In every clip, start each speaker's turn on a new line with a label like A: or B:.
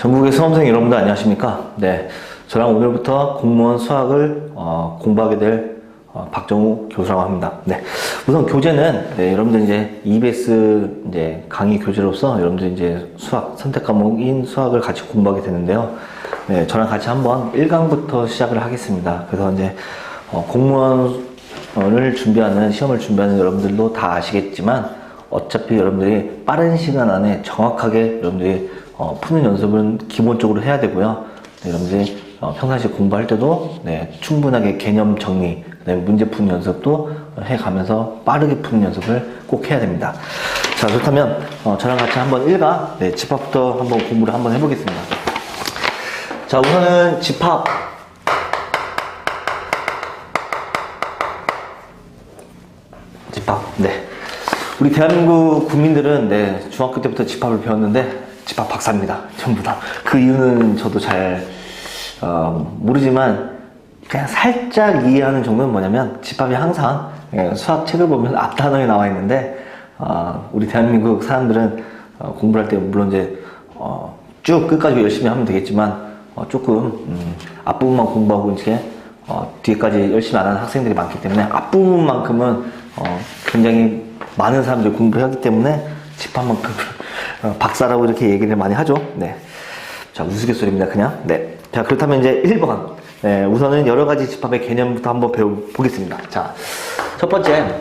A: 전국의 수험생 여러분들 안녕하십니까? 네, 저랑 오늘부터 공무원 수학을 공부하게 될 박정우 교수라고 합니다. 네, 우선 교재는 여러분들 이제 EBS 이제 강의 교재로서 여러분들 이제 수학 선택 과목인 수학을 같이 공부하게 되는데요. 네, 저랑 같이 한번 1강부터 시작을 하겠습니다. 그래서 이제 공무원을 준비하는 시험을 준비하는 여러분들도 다 아시겠지만 어차피 여러분들이 빠른 시간 안에 정확하게 여러분들이 푸는 연습은 기본적으로 해야 되고요. 네, 여러분들이 평상시 공부할 때도 충분하게 개념 정리, 그다음에 문제 푸는 연습도 해가면서 빠르게 푸는 연습을 꼭 해야 됩니다. 자, 그렇다면 저랑 같이 한번 1강 집합부터 한번 공부를 한번 해보겠습니다. 자, 우선은 집합. 네. 우리 대한민국 국민들은 중학교 때부터 집합을 배웠는데 집합 박사입니다. 전부 다. 그 이유는 저도 잘 모르지만 그냥 살짝 이해하는 정도는 뭐냐면 집합이 항상 수학 책을 보면 앞 단어에 나와 있는데 우리 대한민국 사람들은 공부를 할 때 물론 이제 쭉 끝까지 열심히 하면 되겠지만 조금 앞부분만 공부하고 이제 뒤에까지 열심히 안 하는 학생들이 많기 때문에 앞부분만큼은 굉장히 많은 사람들이 공부를 하기 때문에 집합만큼 박사라고 이렇게 얘기를 많이 하죠. 네. 자, 우스갯소리입니다, 그냥. 네. 자, 그렇다면 이제 1번. 네, 우선은 여러 가지 집합의 개념부터 한번 배워보겠습니다. 자, 첫 번째,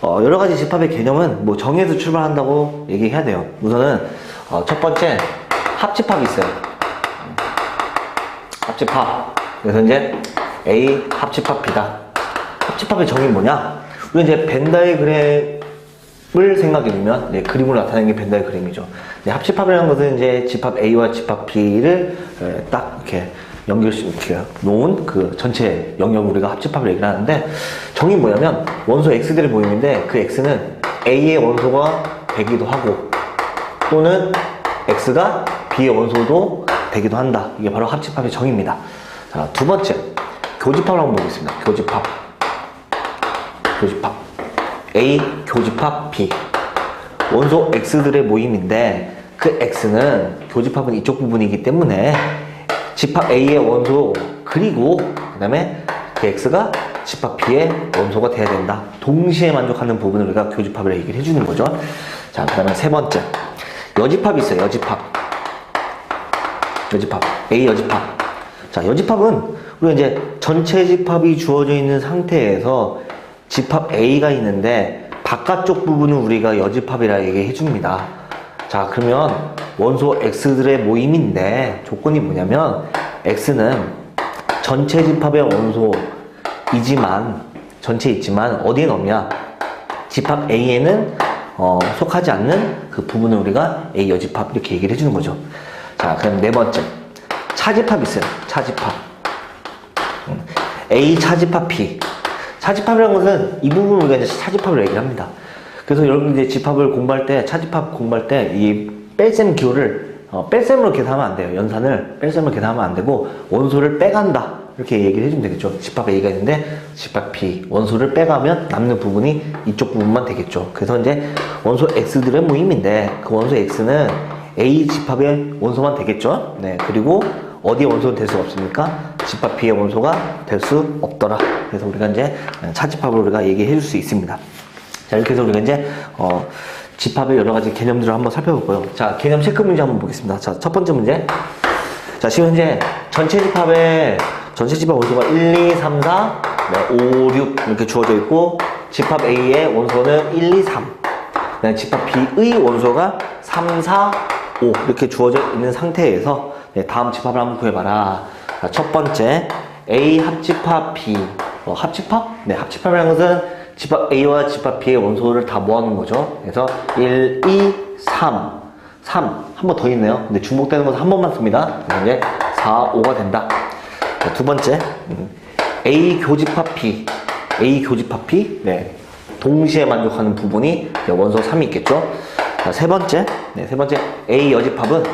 A: 여러 가지 집합의 개념은 뭐 정의에서 출발한다고 얘기해야 돼요. 우선은, 첫 번째, 합집합이 있어요. 합집합. 그래서 이제 A 합집합 B다. 합집합의 정의는 뭐냐? 우리 이제 벤 다이그램을 생각해보면, 그림으로 나타내는 게 벤 다이그램이죠. 합집합이라는 것은 이제 집합 A와 집합 B를 딱 이렇게 이렇게 놓은 그 전체 영역을 우리가 합집합을 얘기를 하는데, 정의 뭐냐면, 원소 X들의 모임인데, 그 X는 A의 원소가 되기도 하고, 또는 X가 B의 원소도 되기도 한다. 이게 바로 합집합의 정의입니다. 자, 두 번째, 교집합을 한번 보겠습니다. 교집합. A 교집합 B. 원소 X들의 모임인데 그 X는 교집합은 이쪽 부분이기 때문에 집합 A의 원소 그리고 그 다음에 그 X가 집합 B의 원소가 돼야 된다. 동시에 만족하는 부분을 우리가 교집합을 얘기를 해주는 거죠. 자, 그 다음에 세 번째, 여집합이 있어요. 여집합. A 여집합. 자, 여집합은 우리가 이제 전체 집합이 주어져 있는 상태에서 집합 A가 있는데 바깥쪽 부분은 우리가 여집합이라 얘기해 줍니다. 자, 그러면 원소 X들의 모임인데 조건이 뭐냐면 X는 전체 집합의 원소이지만 전체에 있지만 어디에 넣냐? 집합 A에는 속하지 않는 그 부분을 우리가 A 여집합 이렇게 얘기를 해주는 거죠. 자, 그럼 네 번째, 차집합이 있어요. 차집합. A 차집합 B. 차집합이라는 것은 이 부분을 우리가 이제 차집합을 얘기를 합니다. 그래서 여러분 이제 집합을 공부할 때, 차집합 공부할 때 이 뺄셈 기호를 뺄셈으로 계산하면 안 돼요. 연산을 뺄셈으로 계산하면 안 되고 원소를 빼간다. 이렇게 얘기를 해주면 되겠죠. 집합 A가 있는데 집합 B 원소를 빼가면 남는 부분이 이쪽 부분만 되겠죠. 그래서 이제 원소 X들의 모임인데 그 원소 X는 A 집합의 원소만 되겠죠. 네, 그리고 어디에 원소는 될 수가 없습니까? 집합 B의 원소가 될 수 없더라. 그래서 우리가 이제 차집합을 우리가 얘기해 줄 수 있습니다. 자, 이렇게 해서 우리가 이제 집합의 여러 가지 개념들을 한번 살펴볼 거예요. 자, 개념 체크 문제 한번 보겠습니다. 자, 첫 번째 문제. 자, 지금 현재 전체 집합 원소가 1, 2, 3, 4, 5, 6 이렇게 주어져 있고 집합 A의 원소는 1, 2, 3. 집합 B의 원소가 3, 4, 5 이렇게 주어져 있는 상태에서 다음 집합을 한번 구해봐라. 자, 첫 번째, A 합집합 B. 합집합? 네, 합집합이라는 것은 집합 A와 집합 B의 원소를 다 모아놓은 거죠. 그래서 1, 2, 3. 3. 한 번 더 있네요. 근데 중복되는 것은 한 번만 씁니다. 그래서 이제 4, 5가 된다. 자, 두 번째, A 교집합 B. A 교집합 B. 네. 동시에 만족하는 부분이 원소 3이 있겠죠. 자, 세 번째, A 여집합은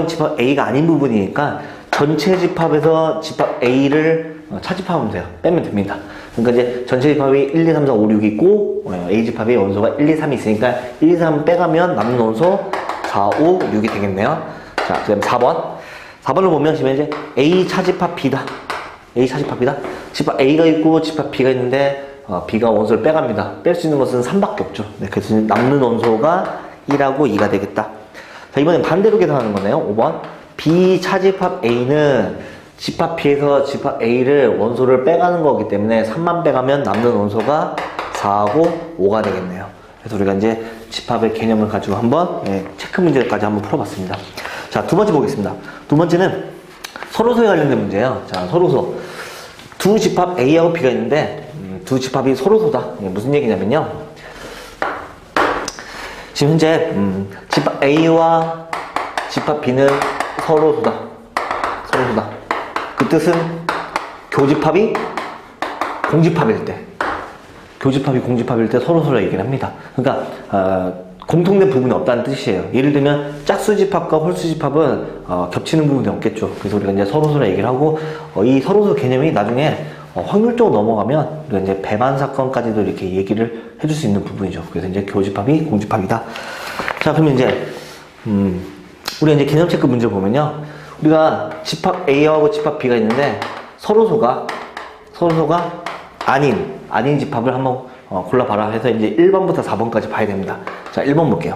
A: 집합 A가 아닌 부분이니까 전체 집합에서 집합 A를 차집합하면 돼요. 빼면 됩니다. 그러니까 이제 전체 집합이 1, 2, 3, 4, 5, 6 있고 A 집합의 원소가 1, 2, 3이 있으니까 1, 2, 3 빼가면 남는 원소 4, 5, 6이 되겠네요. 자, 그 다음에 4번. 4번을 보면 지금 이제 A 차집합 B다. A 차집합 B다. 집합 A가 있고 집합 B가 있는데 B가 원소를 빼갑니다. 뺄 수 있는 것은 3밖에 없죠. 네, 그래서 남는 원소가 1하고 2가 되겠다. 자, 이번엔 반대로 계산하는 거네요. 5번. B 차집합 A는 집합 B에서 집합 A를 원소를 빼가는 거기 때문에 3만 빼가면 남는 원소가 4하고 5가 되겠네요. 그래서 우리가 이제 집합의 개념을 가지고 한번 체크 문제까지 한번 풀어봤습니다. 자, 두 번째 보겠습니다. 두 번째는 서로소에 관련된 문제예요. 자, 서로소. 두 집합 A하고 B가 있는데 두 집합이 서로소다. 무슨 얘기냐면요. 지금 현재 집합 A와 집합 B는 서로소다. 서로소다. 그 뜻은 교집합이 공집합일 때, 교집합이 공집합일 때 서로소라 얘기를 합니다. 그러니까 공통된 부분이 없다는 뜻이에요. 예를 들면 짝수집합과 홀수집합은 겹치는 부분이 없겠죠. 그래서 우리가 이제 서로소라 얘기를 하고 이 서로소 개념이 나중에 확률적으로 넘어가면 우리가 이제 배만 사건까지도 이렇게 얘기를 해줄 수 있는 부분이죠. 그래서 이제 교집합이 공집합이다. 자, 그러면 이제 우리가 이제 개념 체크 문제 보면요. 우리가 집합 A하고 집합 B가 있는데 서로소가 아닌 집합을 한번 골라봐라 해서 이제 1번부터 4번까지 봐야 됩니다. 자, 1번 볼게요.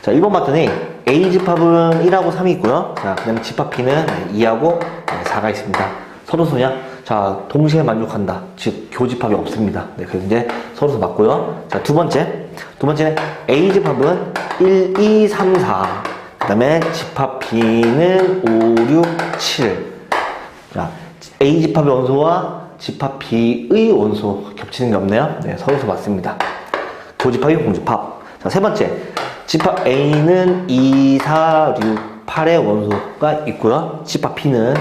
A: 자, 1번 봤더니 A 집합은 1하고 3이 있고요. 자, 그 다음에 집합 B는 2하고 4가 있습니다. 서로소냐? 자, 동시에 만족한다. 즉, 교집합이 없습니다. 네, 그래서 이제 서로소 맞고요. 자, 두 번째는 A 집합은 1, 2, 3, 4. 그 다음에 집합 B는 5, 6, 7. 자, A 집합의 원소와 집합 B의 원소 겹치는 게 없네요. 네, 서로소 맞습니다. 교집합이 공집합. 자, 세 번째. 집합 A는 2, 4, 6, 8의 원소가 있고요. 집합 B는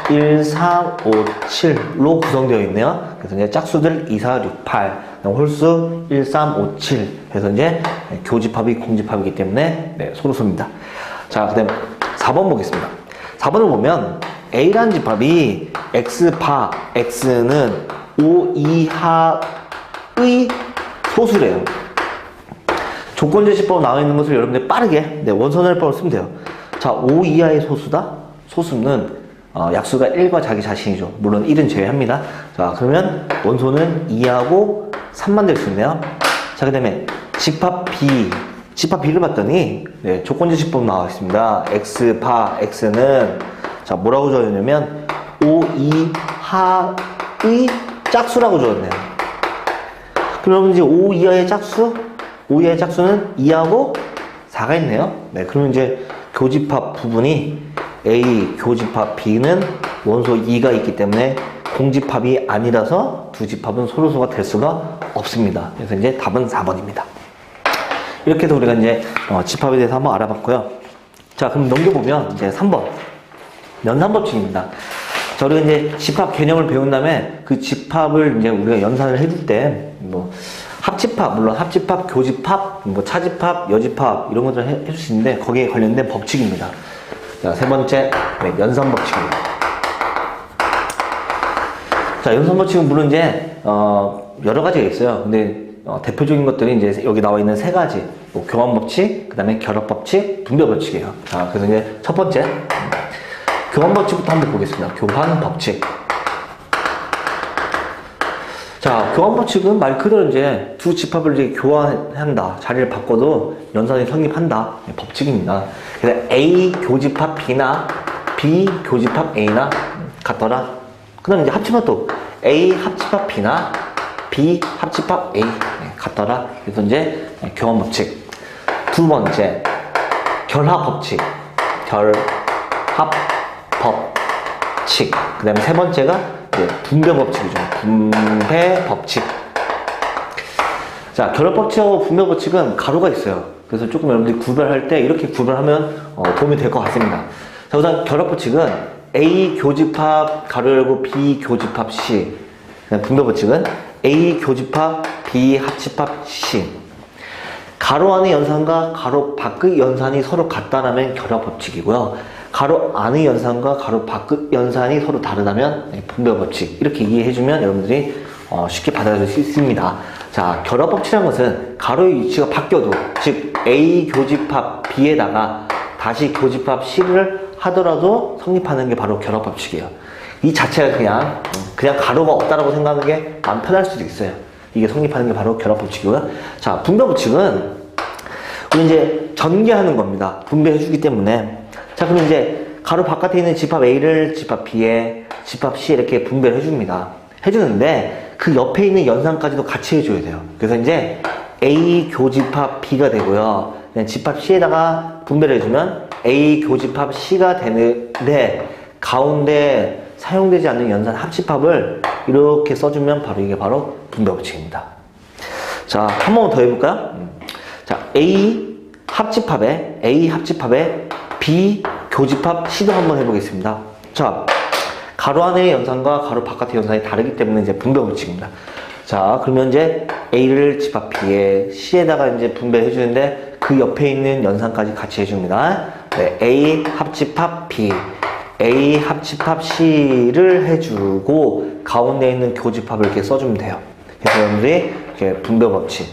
A: 1, 3, 5, 7로 구성되어 있네요. 그래서 이제 짝수들 2, 4, 6, 8. 홀수 1, 3, 5, 7. 그래서 이제 교집합이 공집합이기 때문에 네, 서로소입니다. 자, 그 다음 4번 보겠습니다. 4번을 보면 A라는 집합이 X파, X는 5 이하의 소수래요. 조건제시법 나와 있는 것을 여러분들 빠르게 원선혈법을 쓰면 돼요. 자, 5 이하의 소수다? 소수는 약수가 1과 자기 자신이죠. 물론 1은 제외합니다. 자, 그러면 원소는 2하고 3만 될 수 있네요. 자, 그 다음에 집합 B를 봤더니 조건제시법 나와 있습니다. X파, X는 자, 뭐라고 적었냐면 5 이하의 짝수라고 적었네요. 그러면 이제 5 이하의 짝수는 2하고 4가 있네요. 네, 그러면 이제 교집합 부분이 A 교집합 B는 원소 2가 있기 때문에 공집합이 아니라서 두 집합은 서로소가 될 수가 없습니다. 그래서 이제 답은 4번입니다. 이렇게 해서 우리가 이제 집합에 대해서 한번 알아봤고요. 자, 그럼 넘겨보면 이제 3번. 연산법칙입니다. 자, 우리가 이제 집합 개념을 배운 다음에 그 집합을 이제 우리가 연산을 해줄 때, 합집합, 물론 합집합, 교집합, 차집합, 여집합, 이런 것들을 해줄 수 있는데, 거기에 관련된 법칙입니다. 자, 세 번째, 연산법칙입니다. 자, 연산법칙은 물론 이제, 여러 가지가 있어요. 근데, 대표적인 것들이 이제 여기 나와 있는 세 가지. 교환법칙, 그 다음에 결합법칙, 분배법칙이에요. 자, 그래서 이제 첫 번째, 교환법칙부터 한번 보겠습니다. 교환법칙. 자, 교환법칙은 말 그대로 이제 두 집합을 이제 교환한다. 자리를 바꿔도 연산이 성립한다. 법칙입니다. 그래서 A 교집합 B나 B 교집합 A나 같더라. 그 다음에 이제 합집합도 A 합집합 B나 B 합집합 A 같더라. 그래서 이제 교환법칙. 두 번째, 결합법칙. 결합법칙. 그 다음에 세 번째가 분배법칙이죠. 분배법칙. 자, 결합법칙하고 분배법칙은 가로가 있어요. 그래서 조금 여러분들이 구별할 때 이렇게 구별하면 도움이 될 것 같습니다. 자, 우선 결합법칙은 A 교집합 가로 열고 B 교집합 C. 분배법칙은 A 교집합 B 합집합 C. 가로 안의 연산과 가로 밖의 연산이 서로 같다라면 결합법칙이고요. 가로 안의 연산과 가로 밖의 연산이 서로 다르다면 분배법칙. 이렇게 이해해주면 여러분들이 쉽게 받아들일 수 있습니다. 자, 결합법칙이라는 것은 가로의 위치가 바뀌어도, 즉 A 교집합 B에다가 다시 교집합 C를 하더라도 성립하는 게 바로 결합 법칙이에요. 이 자체가 그냥 가로가 없다라고 생각하는 게 마음 편할 수도 있어요. 이게 성립하는 게 바로 결합 법칙이고요. 자, 분배 법칙은 우리 이제 전개하는 겁니다. 분배해주기 때문에. 자, 그럼 이제 가로 바깥에 있는 집합 A를 집합 B에, 집합 C에 이렇게 분배를 해줍니다. 해주는데 그 옆에 있는 연산까지도 같이 해줘야 돼요. 그래서 이제 A 교집합 B가 되고요. 그냥 집합 C에다가 분배를 해주면 A 교집합 C가 되는데 가운데 사용되지 않는 연산 합집합을 이렇게 써주면 바로 이게 바로 분배 법칙입니다. 자, 한 번 더 해볼까요? 자, A 합집합에 B 교집합 C도 한번 해보겠습니다. 자, 가로 안의 연산과 가로 바깥의 연산이 다르기 때문에 이제 분배 법칙입니다. 자, 그러면 이제 A를 집합 B에 C에다가 이제 분배해 주는데 그 옆에 있는 연산까지 같이 해줍니다. 네, A 합집합 B, A 합집합 C를 해주고 가운데 있는 교집합을 이렇게 써주면 돼요. 그래서 여러분들이 이렇게 분배 법칙.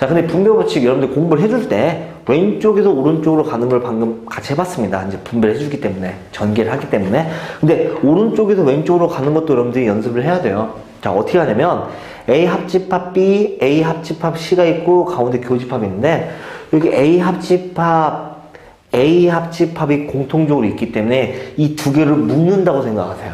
A: 자, 근데 분배 법칙 여러분들 공부를 해줄 때 왼쪽에서 오른쪽으로 가는 걸 방금 같이 해봤습니다. 이제 분배를 해주기 때문에, 전개를 하기 때문에. 근데 오른쪽에서 왼쪽으로 가는 것도 여러분들이 연습을 해야 돼요. 자, 어떻게 하냐면 A 합집합 B, A 합집합 C가 있고 가운데 교집합이 있는데 여기 A 합집합이 공통적으로 있기 때문에 이 두 개를 묶는다고 생각하세요.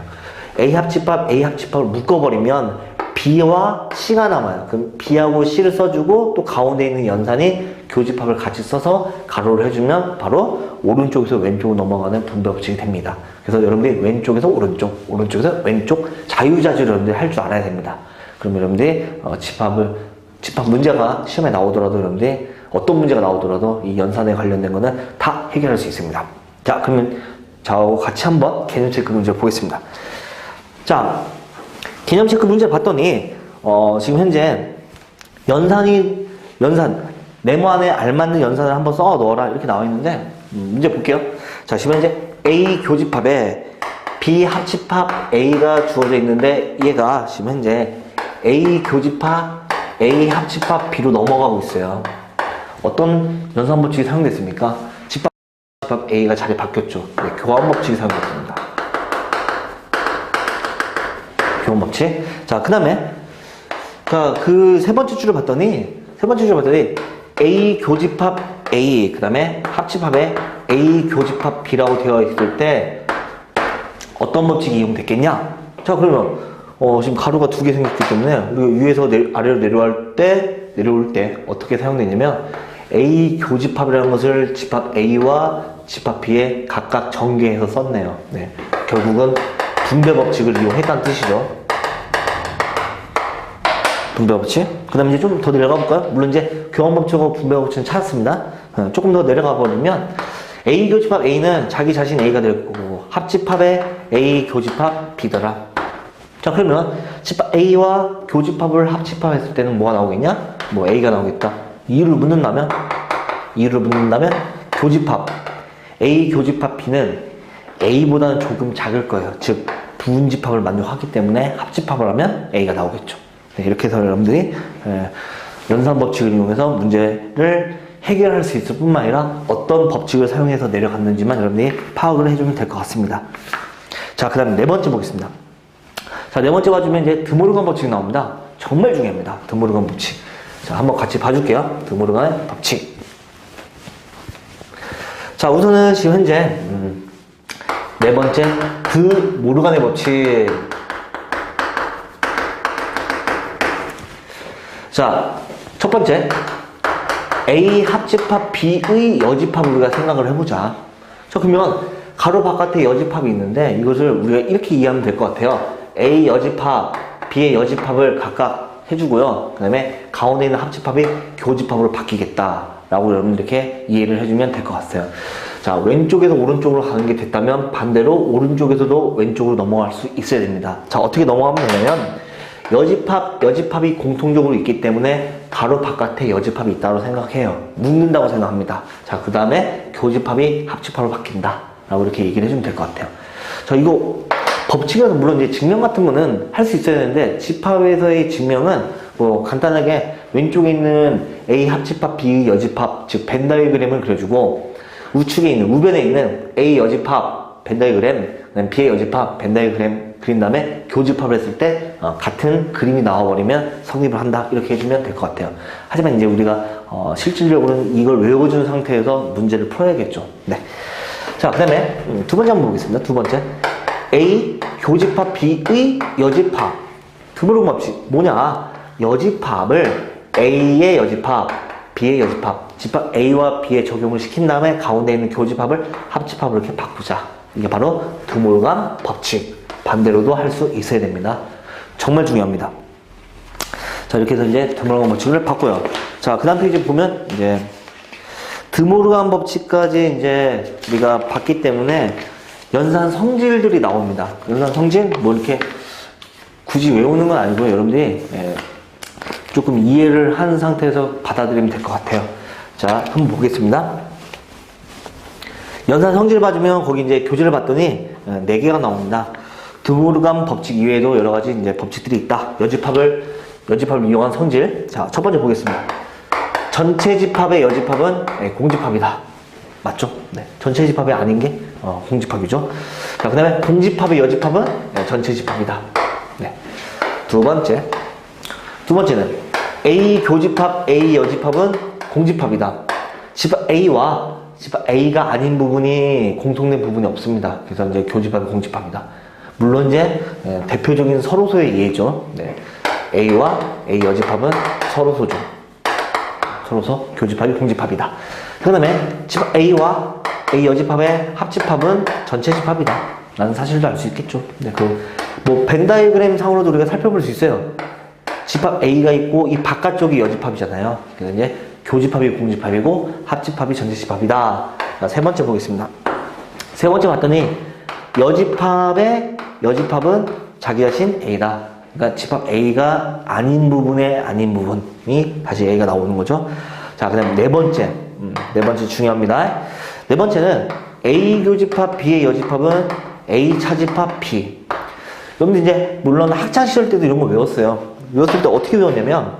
A: A 합집합을 묶어버리면 B와 C가 남아요. 그럼 B하고 C를 써주고 또 가운데 있는 연산이 교집합을 같이 써서 가로를 해주면 바로 오른쪽에서 왼쪽으로 넘어가는 분배 법칙이 됩니다. 그래서 여러분들이 왼쪽에서 오른쪽, 오른쪽에서 왼쪽 자유자재로 여러분들이 할 줄 알아야 됩니다. 그럼 여러분들이 집합 문제가 시험에 나오더라도 여러분들이 어떤 문제가 나오더라도 이 연산에 관련된 거는 다 해결할 수 있습니다. 자, 그러면 저하고 같이 한번 개념 체크 문제 보겠습니다. 자, 개념 체크 문제 봤더니 지금 현재 연산 네모 안에 알맞는 연산을 한번 써 넣어라 이렇게 나와 있는데 문제 볼게요. 자, 지금 현재 A 교집합에 B 합집합 A가 주어져 있는데 얘가 지금 현재 A 교집합 A 합집합 B로 넘어가고 있어요. 어떤 연산 법칙이 사용됐습니까? 집합 A가 자리 바뀌었죠. 네, 교환 법칙이 사용됐습니다. 교환 법칙. 자, 그 다음에 그 세 번째 줄을 봤더니 A 교집합 A, 그 다음에 합집합에 A 교집합 B라고 되어 있을 때 어떤 법칙이 이용됐겠냐? 자, 그러면 지금 가로가 두 개 생겼기 때문에 우리가 위에서 아래로 내려올 때 어떻게 사용되냐면 A 교집합이라는 것을 집합 A와 집합 B에 각각 전개해서 썼네요. 네, 결국은 분배 법칙을 이용했다는 뜻이죠. 분배 법칙. 그 다음에 이제 좀 더 내려가 볼까요? 물론 이제 교환 법칙하고 분배 법칙은 찾았습니다. 조금 더 내려가 버리면 A 교집합 A는 자기 자신 A가 될 거고 합집합에 A 교집합 B더라. 자, 그러면 집합 A와 교집합을 합집합했을 때는 뭐가 나오겠냐? 뭐 A가 나오겠다. 이유를 묻는다면 교집합 A 교집합 B는 A보다는 조금 작을 거예요. 즉 부분집합을 만족하기 때문에 합집합을 하면 A가 나오겠죠. 네, 이렇게 해서 여러분들이 연산 법칙을 이용해서 문제를 해결할 수 있을 뿐만 아니라 어떤 법칙을 사용해서 내려갔는지만 여러분들이 파악을 해주면 될 것 같습니다. 자, 그 다음에 네 번째 보겠습니다. 자, 네 번째 봐주면 이제 드모르간 법칙이 나옵니다. 정말 중요합니다. 드모르간 법칙. 자, 한번 같이 봐줄게요. 드모르간 법칙. 자, 우선은 지금 현재 네 번째 드모르간의 법칙. 자, 첫 번째 A 합집합 B의 여집합을 우리가 생각을 해보자. 자, 그러면 가로 바깥에 여집합이 있는데 이것을 우리가 이렇게 이해하면 될 것 같아요. A 여집합, B의 여집합을 각각 해주고요. 그 다음에 가운데 있는 합집합이 교집합으로 바뀌겠다라고 여러분 이렇게 이해를 해주면 될 것 같아요. 자, 왼쪽에서 오른쪽으로 가는 게 됐다면 반대로 오른쪽에서도 왼쪽으로 넘어갈 수 있어야 됩니다. 자, 어떻게 넘어가면 되냐면 여집합이 공통적으로 있기 때문에 가로 바깥에 여집합이 있다고 생각해요. 묶는다고 생각합니다. 자, 그 다음에 교집합이 합집합으로 바뀐다 라고 이렇게 얘기를 해주면 될 것 같아요. 자, 이거 법칙에서 물론 이제 증명 같은 거는 할 수 있어야 되는데 집합에서의 증명은 뭐 간단하게 왼쪽에 있는 A 합집합 B 여집합 즉 벤 다이어그램을 그려주고 우측에 있는, 우변에 있는 A 여집합 벤 다이어그램, 그다음 B의 여집합 벤 다이어그램 그린 다음에 교집합을 했을 때 같은 그림이 나와버리면 성립을 한다, 이렇게 해주면 될 것 같아요. 하지만 이제 우리가 실질적으로는 이걸 외워준 상태에서 문제를 풀어야겠죠. 네. 자, 그 다음에 두 번째 한번 보겠습니다. 두 번째, A 교집합 B의 여집합. 드모르간 법칙 뭐냐? 여집합을 A의 여집합, B의 여집합, 집합 A와 B에 적용을 시킨 다음에 가운데 있는 교집합을 합집합으로 이렇게 바꾸자. 이게 바로 드모르간 법칙. 반대로도 할 수 있어야 됩니다. 정말 중요합니다. 자, 이렇게 해서 이제 드모르간 법칙을 봤고요. 자, 그 다음 페이지 보면 이제 드모르간 법칙까지 이제 우리가 봤기 때문에 연산 성질들이 나옵니다. 연산 성질 뭐 이렇게 굳이 외우는 건 아니고요. 여러분들이 조금 이해를 한 상태에서 받아들이면 될 것 같아요. 자, 한번 보겠습니다. 연산 성질 봐주면 거기 이제 교재를 봤더니 4개가 나옵니다. 드모르간 법칙 이외에도 여러 가지 이제 법칙들이 있다. 여집합을 이용한 성질. 자, 첫 번째 보겠습니다. 전체 집합의 여집합은 공집합이다. 맞죠? 네. 전체 집합이 아닌 게 공집합이죠. 자, 그 다음에 공집합의 여집합은 전체 집합이다. 네. 두 번째는 A 교집합, A 여집합은 공집합이다. 집합 A와 집합 A가 아닌 부분이 공통된 부분이 없습니다. 그래서 이제 교집합이 공집합이다. 물론 이제 대표적인 서로소의 예죠. 네. A와 A 여집합은 서로소죠. 서로소, 교집합이 공집합이다. 그 다음에 집합 A와 A 여집합의 합집합은 전체 집합이다 라는 사실도 알 수 있겠죠. 네, 뭐 벤 다이어그램 상으로도 우리가 살펴볼 수 있어요. 집합 A가 있고 이 바깥쪽이 여집합이잖아요. 그래서 이제 교집합이 공집합이고 합집합이 전체 집합이다. 자, 세 번째 보겠습니다. 세 번째 봤더니 여집합은 자기 자신 A다. 그러니까 집합 A가 아닌 부분의 아닌 부분이 다시 A가 나오는 거죠. 자, 그 다음 네 번째 중요합니다. 네 번째는 A 교집합 B의 여집합은 A 차집합 B. 여러분들 이제 물론 학창시절 때도 이런 거 외웠어요. 외웠을 때 어떻게 외웠냐면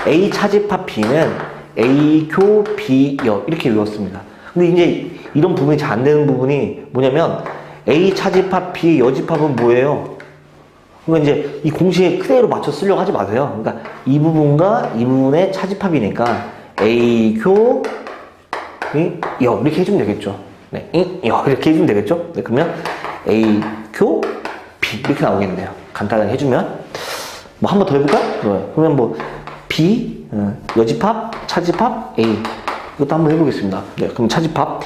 A: A 차집합 B는 A 교 B 여 이렇게 외웠습니다. 근데 이제 이런 부분이 잘 안 되는 부분이 뭐냐면 A 차집합 B의 여집합은 뭐예요? 그러니까 이제 이 공식에 그대로 맞춰 쓰려고 하지 마세요. 그러니까 이 부분과 이 부분의 차집합이니까 A 교 여 이렇게 해주면 되겠죠. 네, 여 이렇게 해주면 되겠죠. 네, 그러면 A 교 B 이렇게 나오겠네요. 간단하게 해주면 뭐 한 번 더 해볼까요? 네. 그러면 뭐 B 여집합 차집합 A 이것도 한번 해보겠습니다. 네, 그럼 차집합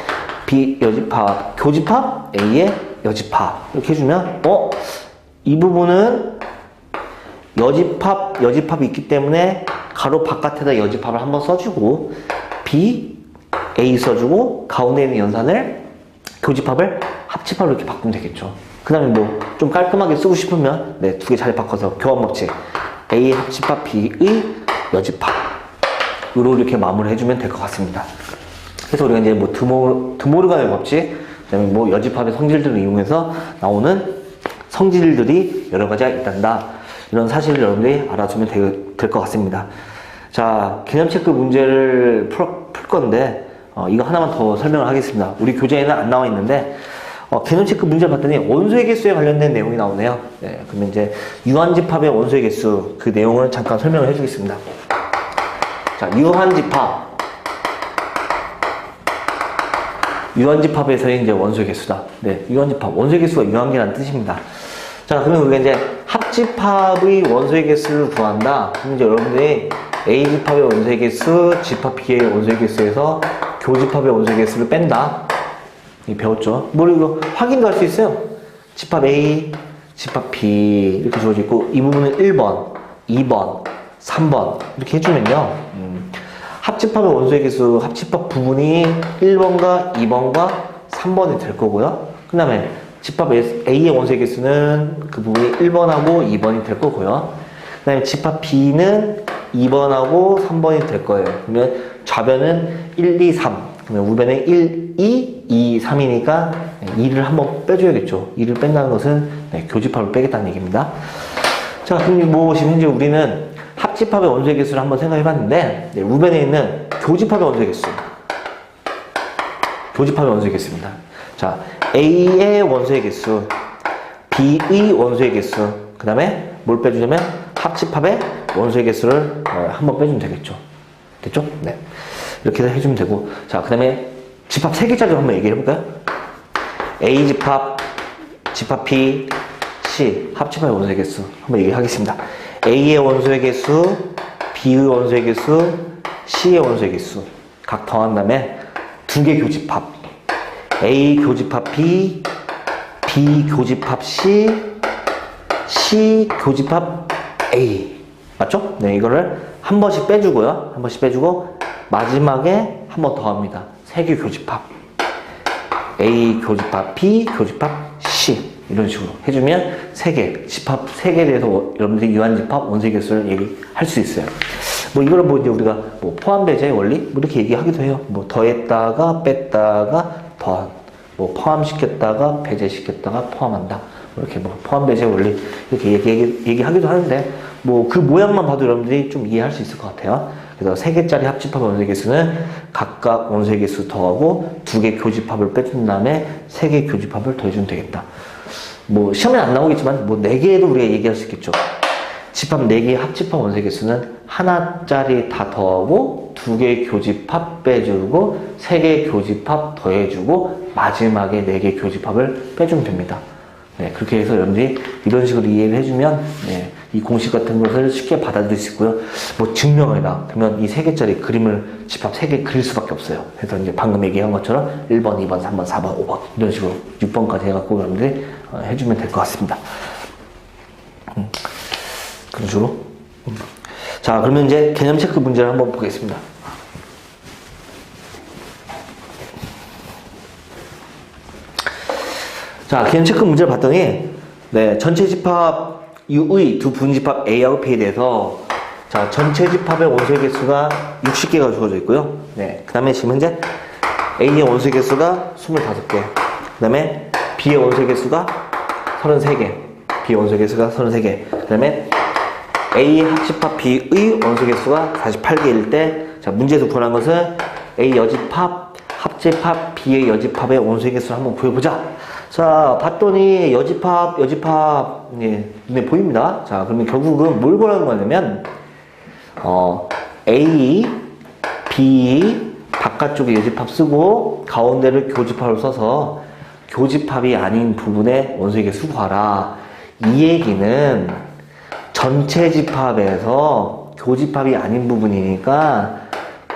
A: B 여집합 교집합 A의 여집합 이렇게 해주면 이 부분은 여집합이 있기 때문에 가로 바깥에다 여집합을 한번 써주고 B, A 써주고 가운데 있는 연산을 교집합을 합집합으로 이렇게 바꾸면 되겠죠. 그 다음에 뭐 좀 깔끔하게 쓰고 싶으면 네, 두 개 자리 바꿔서 교환 법칙 A 합집합 B의 여집합으로 이렇게 마무리 해주면 될 것 같습니다. 그래서 우리가 이제 뭐 드모르간의 법칙, 그다음에 뭐 여집합의 성질들을 이용해서 나오는 성질들이 여러 가지가 있단다. 이런 사실을 여러분들이 알아두면 될 것 같습니다. 자, 개념 체크 문제를 풀 건데 이거 하나만 더 설명을 하겠습니다. 우리 교재에는 안 나와 있는데 개념 체크 문제를 봤더니 원소의 개수에 관련된 내용이 나오네요. 네, 그러면 이제 유한집합의 원소의 개수 그 내용을 잠깐 설명을 해주겠습니다. 자, 유한집합에서의 이제 원소의 개수다. 네, 유한집합 원소의 개수가 유한계라는 뜻입니다. 자, 그러면 우리가 이제 합집합의 원소의 개수를 구한다. 그럼 이제 여러분들이 A집합의 원소의 개수, 집합 B의 원소의 개수에서 교집합의 원소의 개수를 뺀다. 배웠죠? 뭐 이거 확인도 할 수 있어요. 집합 A, 집합 B 이렇게 주어져 있고 이 부분은 1번, 2번, 3번 이렇게 해주면요. 합집합의 원소의 개수, 합집합 부분이 1번과 2번과 3번이 될 거고요. 그 다음에 집합 A의 원소의 개수는 그 부분이 1번하고 2번이 될 거고요. 그 다음에 집합 B는 2번하고 3번이 될 거예요. 그러면 좌변은 1, 2, 3. 그러면 우변은 1, 2, 3이니까 2를 한번 빼줘야겠죠. 2를 뺀다는 것은 교집합을 빼겠다는 얘기입니다. 자, 그럼 무엇이 현재 우리는 합집합의 원소의 개수를 한번 생각해 봤는데 우변에 있는 교집합의 원소의 개수. 교집합의 원소의 개수입니다. 자, A의 원소의 개수, B의 원소의 개수, 그 다음에 뭘 빼주냐면 합집합의 원소의 개수를 한번 빼주면 되겠죠. 됐죠? 네. 이렇게 해서 해주면 되고. 자, 그 다음에 집합 3개짜리 한번 얘기를 해볼까요? A 집합, 집합 B, C, 합집합의 원소의 개수 한번 얘기하겠습니다. A의 원소의 개수, B의 원소의 개수, C의 원소의 개수 각 더한 다음에 2개 교집합. A 교집합 B, B 교집합 C, C 교집합 A. 맞죠? 네, 이거를 한 번씩 빼주고요. 한 번씩 빼주고 마지막에 한 번 더 합니다. 3개 교집합. A 교집합 B 교집합 C 이런 식으로 해주면 3개 집합 3개에 대해서 여러분들이 유한집합 원소의 개수를 얘기할 수 있어요. 뭐 이거를 뭐 이제 우리가 뭐 포함배제의 원리 뭐 이렇게 얘기하기도 해요. 뭐 더했다가 뺐다가 더한, 뭐 포함시켰다가 배제시켰다가 포함한다. 뭐 이렇게 뭐 포함배제의 원리 이렇게 얘기하기도 하는데 뭐 그 모양만 봐도 여러분들이 좀 이해할 수 있을 것 같아요. 그래서 3개짜리 합집합 원소의 개수는 각각 원소의 개수 더하고 2개 교집합을 빼준 다음에 3개 교집합을 더해주면 되겠다. 뭐 시험에 안 나오겠지만 뭐 4개에도 우리가 얘기할 수 있겠죠. 집합 4개의 합집합 원소의 개수는 하나짜리 다 더하고 2개 교집합 빼주고 3개 교집합 더해주고 마지막에 4개 교집합을 빼주면 됩니다. 네, 그렇게 해서 여러분들이 이런 식으로 이해를 해주면 네, 이 공식 같은 것을 쉽게 받아들일 수 있고요. 뭐 증명하다 그러면 이 3개짜리 그림을 집합 3개 그릴 수밖에 없어요. 그래서 이제 방금 얘기한 것처럼 1번, 2번, 3번, 4번, 5번 이런 식으로 6번까지 해갖고 여러분들이 해주면 될 것 같습니다. 그런 식으로. 자, 그러면 이제 개념 체크 문제를 한번 보겠습니다. 자, 개념 체크 문제를 봤더니, 네, 전체 집합 U의 두 분집합 A하고 B에 대해서, 자, 전체 집합의 원소의 개수가 60개가 주어져 있고요. 네, 그 다음에 지금 현재 A의 원소의 개수가 25개, 그 다음에 B의 원소의 개수가 33개, B의 원소의 개수가 33개, 그 다음에 A 합집합 B의 원소의 개수가 48개일 때, 자, 문제에서 구한 것은 A 여집합, 합집합 B의 여집합의 원소의 개수를 한번 구해보자. 자, 봤더니 여집합, 예, 눈에 보입니다. 자, 그러면 결국은 뭘 구하는 거냐면, A, B, 바깥쪽에 여집합 쓰고, 가운데를 교집합으로 써서, 교집합이 아닌 부분의 원소의 개수 구하라. 이 얘기는 전체 집합에서 교집합이 아닌 부분이니까,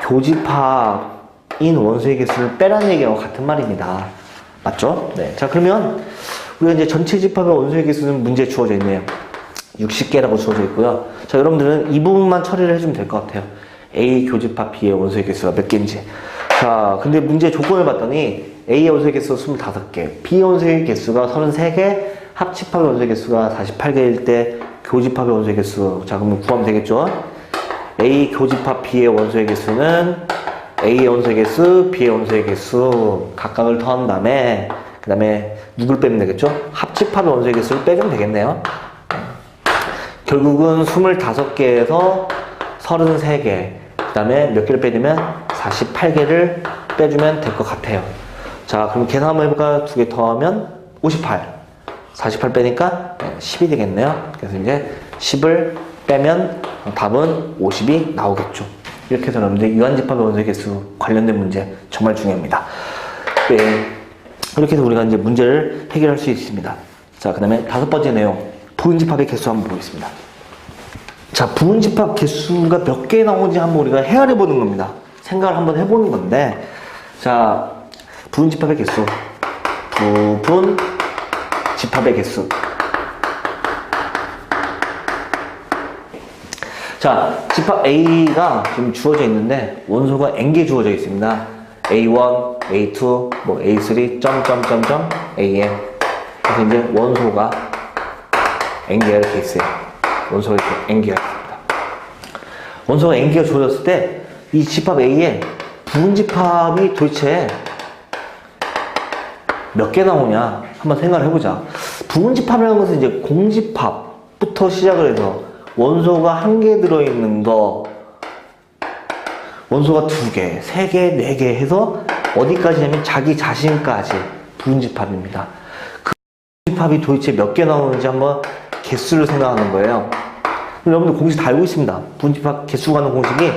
A: 교집합인 원소의 개수를 빼라는 얘기하고 같은 말입니다. 맞죠? 네. 자, 그러면 우리가 이제 전체 집합의 원소의 개수는 문제에 주어져 있네요. 60개라고 주어져 있고요. 자, 여러분들은 이 부분만 처리를 해주면 될 것 같아요. A 교집합 B의 원소의 개수가 몇 개인지. 자, 근데 문제 조건을 봤더니 A의 원소의 개수가 25개, B의 원소의 개수가 33개, 합집합의 원소의 개수가 48개일 때 교집합의 원소의 개수. 자, 그러면 구하면 되겠죠? A 교집합 B의 원소의 개수는 A의 원소의 개수, B의 원소의 개수 각각을 더한 다음에 그 다음에 누굴 빼면 되겠죠? 합집합의 원소의 개수를 빼주면 되겠네요. 결국은 25개에서 33개 그 다음에 몇 개를 빼주면 48개를 빼주면 될 것 같아요. 자, 그럼 계산 한번 해볼까요? 2개 더하면 58 48 빼니까 10이 되겠네요. 그래서 이제 10을 빼면 답은 50이 나오겠죠. 이렇게 해서 여러분들 유한집합의 원소의 개수 관련된 문제 정말 중요합니다. 네. 이렇게 해서 우리가 이제 문제를 해결할 수 있습니다. 자, 그 다음에 5번째 내용, 부분집합의 개수 한번 보겠습니다. 자, 부분집합 개수가 몇 개 나오는지 한번 우리가 헤아려 보는 겁니다. 생각을 한번 해보는 건데, 자, 부분집합의 개수, 부분집합의 개수. 자, 집합 A가 지금 주어져 있는데 원소가 N개 주어져 있습니다. A1, A2, 뭐 A3, 점점점점 AN. 그래서 이제 원소가 N개가 이렇게 있어요. 원소가 이렇게 N개가 있습니다. 원소가 N개가 주어졌을 때 이 집합 A에 부분집합이 도대체 몇 개 나오냐 한번 생각을 해보자. 부분집합이라는 것은 이제 공집합부터 시작을 해서 원소가 1개 들어있는 거, 원소가 2개, 3개, 4개 해서 어디까지냐면 자기 자신까지 부분집합입니다. 그 부분집합이 도대체 몇 개 나오는지 한번 개수를 생각하는 거예요. 여러분들 공식 다 알고 있습니다. 부분집합 개수 가는 공식이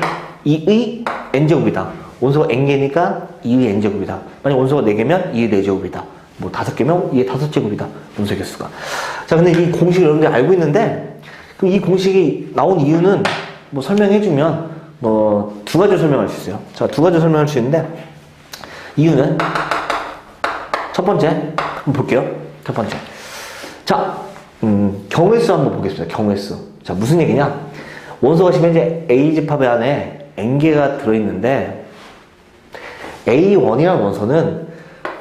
A: 2의 n제곱이다. 원소가 n개니까 2의 n제곱이다. 만약 원소가 4개면 2의 4제곱이다. 뭐 5개면 2의 5제곱이다. 원소 개수가. 자, 근데 이 공식을 여러분들이 알고 있는데, 그럼 이 공식이 나온 이유는 뭐 설명해주면 뭐 2가지로 설명할 수 있어요. 자, 2가지로 설명할 수 있는데, 이유는 첫 번째, 한번 볼게요. 첫 번째. 자, 경우의 수 한번 보겠습니다. 경우의 수. 자, 무슨 얘기냐? 원소가 지금 현재 A집합의 안에 n개가 들어있는데, A1이라는 원소는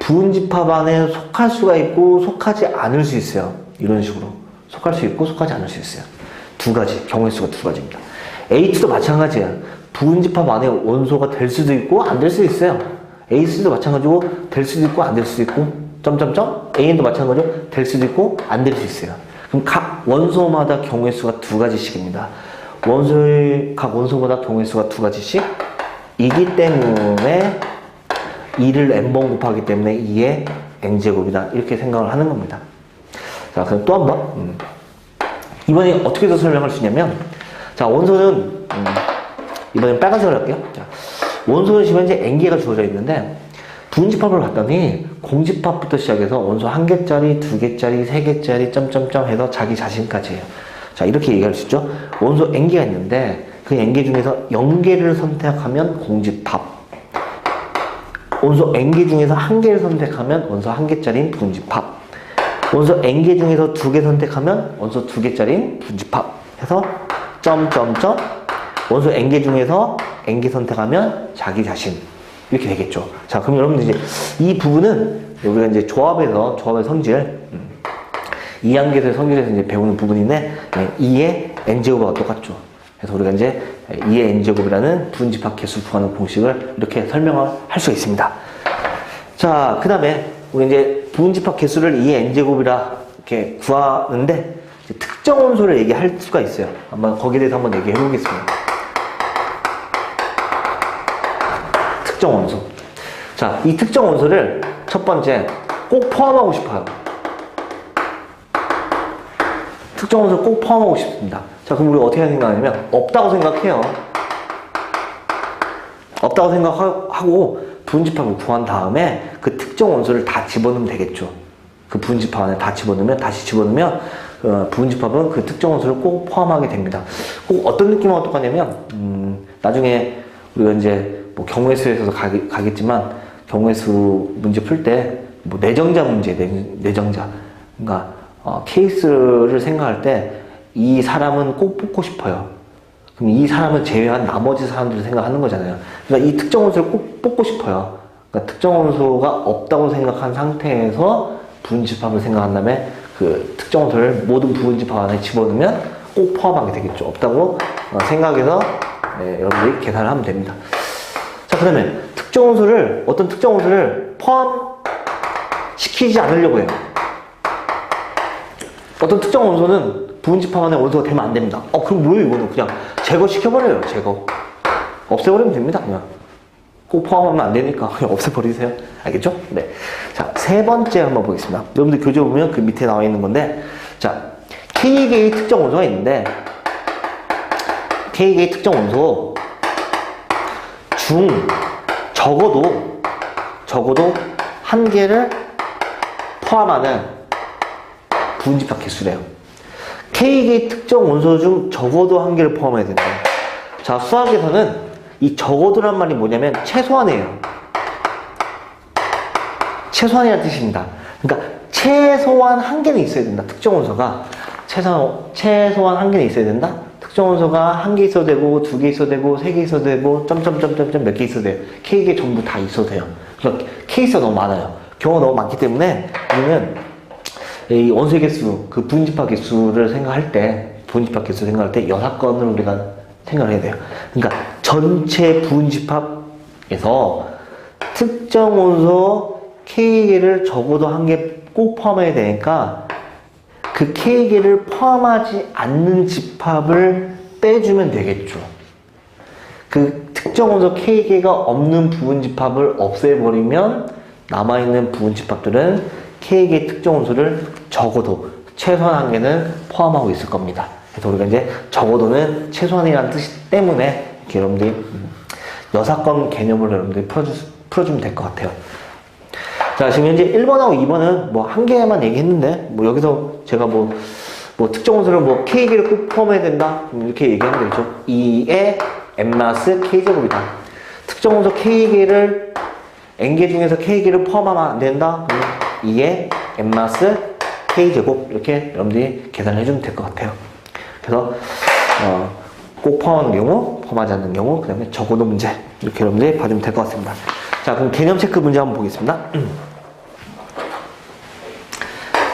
A: 부분집합 안에 속할 수가 있고 속하지 않을 수 있어요. 이런 식으로. 속할 수 있고 속하지 않을 수 있어요. 2가지. 경우의 수가 2가지입니다. A2도 마찬가지예요. 부분집합 안에 원소가 될 수도 있고 안 될 수도 있어요. A3도 마찬가지고 될 수도 있고 안 될 수도 있고 점점점 AN도 마찬가지로 될 수도 있고 안 될 수 있어요. 그럼 각 원소마다 경우의 수가 2가지씩입니다. 각 원소마다 경우의 수가 2가지씩 이기 때문에 2를 n번 곱하기 때문에 2의 n제곱이다. 이렇게 생각을 하는 겁니다. 자, 그럼 또 한 번. 이번에 어떻게 더 설명할 수 있냐면, 자, 원소는, 이번엔 빨간색으로 할게요. 자, 원소는 지금 현재 n개가 주어져 있는데, 부분집합을 봤더니, 공집합부터 시작해서 원소 1개짜리, 2개짜리, 3개짜리, 점점점 해서 자기 자신까지예요. 자, 이렇게 얘기할 수 있죠. 원소 n개가 있는데, 그 n개 중에서 0개를 선택하면 공집합. 원소 n개 중에서 1개를 선택하면 원소 1개짜리인 부분집합. 원소 n개 중에서 2개 선택하면 원소 2개짜리인 부분집합. 해서 점점점 원소 n개 중에서 n개 선택하면 자기 자신. 이렇게 되겠죠. 자, 그럼 여러분들 이제 이 부분은 우리가 이제 조합의 성질, 이항계수의 성질에서 이제 배우는 부분인데, 2의 n제곱과 똑같죠. 그래서 우리가 이제 2의 n제곱이라는 부분집합 개수 구하는 공식을 이렇게 설명을 할 수 있습니다. 자, 그 다음에 우리 이제 부분집합 개수를 2의 n제곱이라 이렇게 구하는데, 특정 원소를 얘기할 수가 있어요. 한번 거기에 대해서 한번 얘기해 보겠습니다. 특정 원소. 자, 이 특정 원소를 첫 번째 꼭 포함하고 싶어요. 특정 원소를 꼭 포함하고 싶습니다. 자, 그럼 우리가 어떻게 생각하냐면, 없다고 생각해요. 없다고 생각하고 부분집합을 구한 다음에 그 특정 원소를 다 집어넣으면 되겠죠. 그 부분집합 안에 다 집어넣으면, 다시 집어넣으면 부분집합은 그 특정 원소를 꼭 포함하게 됩니다. 꼭 어떤 느낌하고 똑같냐면, 나중에 우리가 이제 뭐 경우의 수에서도 가겠지만, 경우의 수 문제 풀 때 뭐 내정자 문제, 내정자. 그러니까 케이스를 생각할 때 이 사람은 꼭 뽑고 싶어요. 그럼 이 사람을 제외한 나머지 사람들을 생각하는 거잖아요. 그러니까 이 특정 원소를 꼭 뽑고 싶어요. 그러니까 특정 원소가 없다고 생각한 상태에서 부분집합을 생각한 다음에 그 특정 원소를 모든 부분집합 안에 집어넣으면 꼭 포함하게 되겠죠. 없다고 생각해서 여러분들이 계산을 하면 됩니다. 자, 그러면 어떤 특정 원소를 포함시키지 않으려고 해요. 어떤 특정 원소는 부분집합 안에 원소가 되면 안 됩니다. 그럼 뭐예요, 이거는? 그냥 제거시켜버려요, 제거. 없애버리면 됩니다, 그냥. 꼭 포함하면 안 되니까 그냥 없애버리세요. 알겠죠? 네. 자, 세 번째 한번 보겠습니다. 여러분들 교재 보면 그 밑에 나와 있는 건데, 자, K개의 특정 원소가 있는데, K개의 특정 원소 중 적어도 한 개를 포함하는 부분집합 개수래요. K개의 특정 원소 중 적어도 한 개를 포함해야 된다. 자, 수학에서는 이 적어도란 말이 뭐냐면 최소한이에요. 최소한이라는 뜻입니다. 그러니까 최소한 한 개는 있어야 된다. 특정 원소가 최소한 한 개는 있어야 된다. 특정 원소가 한 개 있어도 되고, 2개 있어도 되고, 3개 있어도 되고, 점점점점점 몇 개 있어도 돼요. K개 전부 다 있어도 돼요. 그러니까 케이스가 너무 많아요. 경우가 너무 많기 때문에 우리는 이 원소의 개수, 그 부분집합 개수를 생각할 때 6건을 우리가 생각을 해야 돼요. 그러니까 전체 부분집합에서 특정 원소 K개를 적어도 한 개 꼭 포함해야 되니까 그 K개를 포함하지 않는 집합을 빼주면 되겠죠. 그 특정 원소 K개가 없는 부분 집합을 없애버리면 남아있는 부분 집합들은 K개 특정 원소를 적어도 최소한 한 개는 포함하고 있을 겁니다. 그래서 우리가 이제 적어도는 최소한이라는 뜻 때문에 이렇게 여러분들이 여사건 개념을 여러분들이 풀어주면 될 것 같아요. 자, 지금 현재 1번하고 2번은 뭐 한 개만 얘기했는데, 뭐 여기서 제가 뭐 특정 원소를 뭐 K개를 꼭 포함해야 된다? 이렇게 얘기하면 되겠죠. 2의 n-K제곱이다. 특정 원소 K개를 N개 중에서 K개를 포함하면 안 된다? 2의 n-K제곱. 이렇게 여러분들이 계산을 해주면 될 것 같아요. 그래서, 꼭 포함하는 경우, 포함하지 않는 경우, 그 다음에 적어도 문제. 이렇게 여러분들이 봐주면 될 것 같습니다. 자, 그럼 개념 체크 문제 한번 보겠습니다.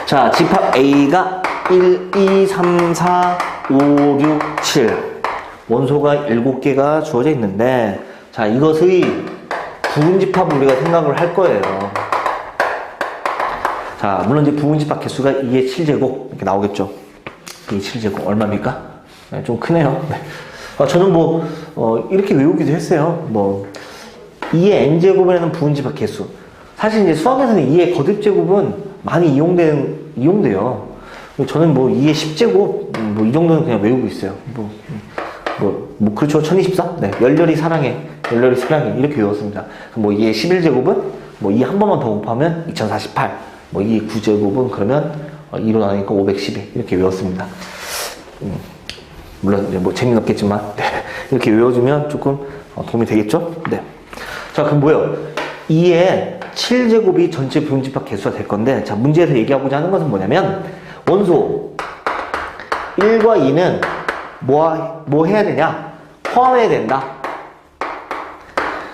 A: 자, 집합 A가 1, 2, 3, 4, 5, 6, 7. 원소가 7개가 주어져 있는데, 자, 이것의 부분 집합을 우리가 생각을 할 거예요. 자, 물론 이제 부분 집합 개수가 2의 7제곱 이렇게 나오겠죠. 2의 7제곱 얼마입니까? 네, 좀 크네요. 네. 저는 이렇게 외우기도 했어요. 2의 n제곱이라는 부분 집합 개수. 사실 이제 수학에서는 2의 거듭제곱은 많이 이용돼요. 저는 2의 10제곱, 이 정도는 그냥 외우고 있어요. 그렇죠. 1024? 네. 열렬히 사랑해. 이렇게 외웠습니다. 2의 11제곱은, 2 한 번만 더 곱하면 2048. 2의 9제곱은 그러면 2로 나누니까 512. 이렇게 외웠습니다. 물론, 이제 재미는 없겠지만, 네. 이렇게 외워주면 조금 도움이 되겠죠? 네. 자, 그럼 뭐예요? 2의 7제곱이 전체 부분 집합 개수가 될 건데, 자, 문제에서 얘기하고자 하는 것은 뭐냐면, 원소 1과 2는 뭐 해야 되냐? 포함해야 된다.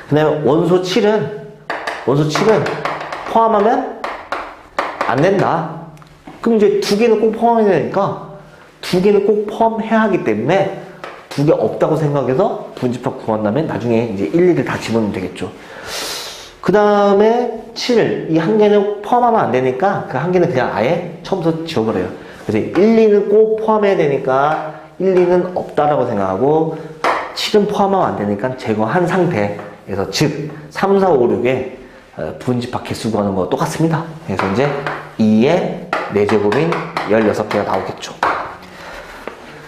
A: 그 다음에 원소 7은 포함하면 안 된다. 그럼 이제 2개는 꼭 포함해야 되니까 2개는 꼭 포함해야 하기 때문에 2개 없다고 생각해서 부분 집합 구한 다음에 나중에 이제 1, 2를 다 집어넣으면 되겠죠. 그 다음에 7, 이 한 개는 포함하면 안 되니까 그 한 개는 그냥 아예 처음부터 지워버려요. 그래서 1, 2는 꼭 포함해야 되니까 1, 2는 없다라고 생각하고 7은 포함하면 안 되니까 제거한 상태에서 즉 3, 4, 5, 6의 부분 집합 개수 구하는 거 똑같습니다. 그래서 이제 2의 4제곱인 16개가 나오겠죠.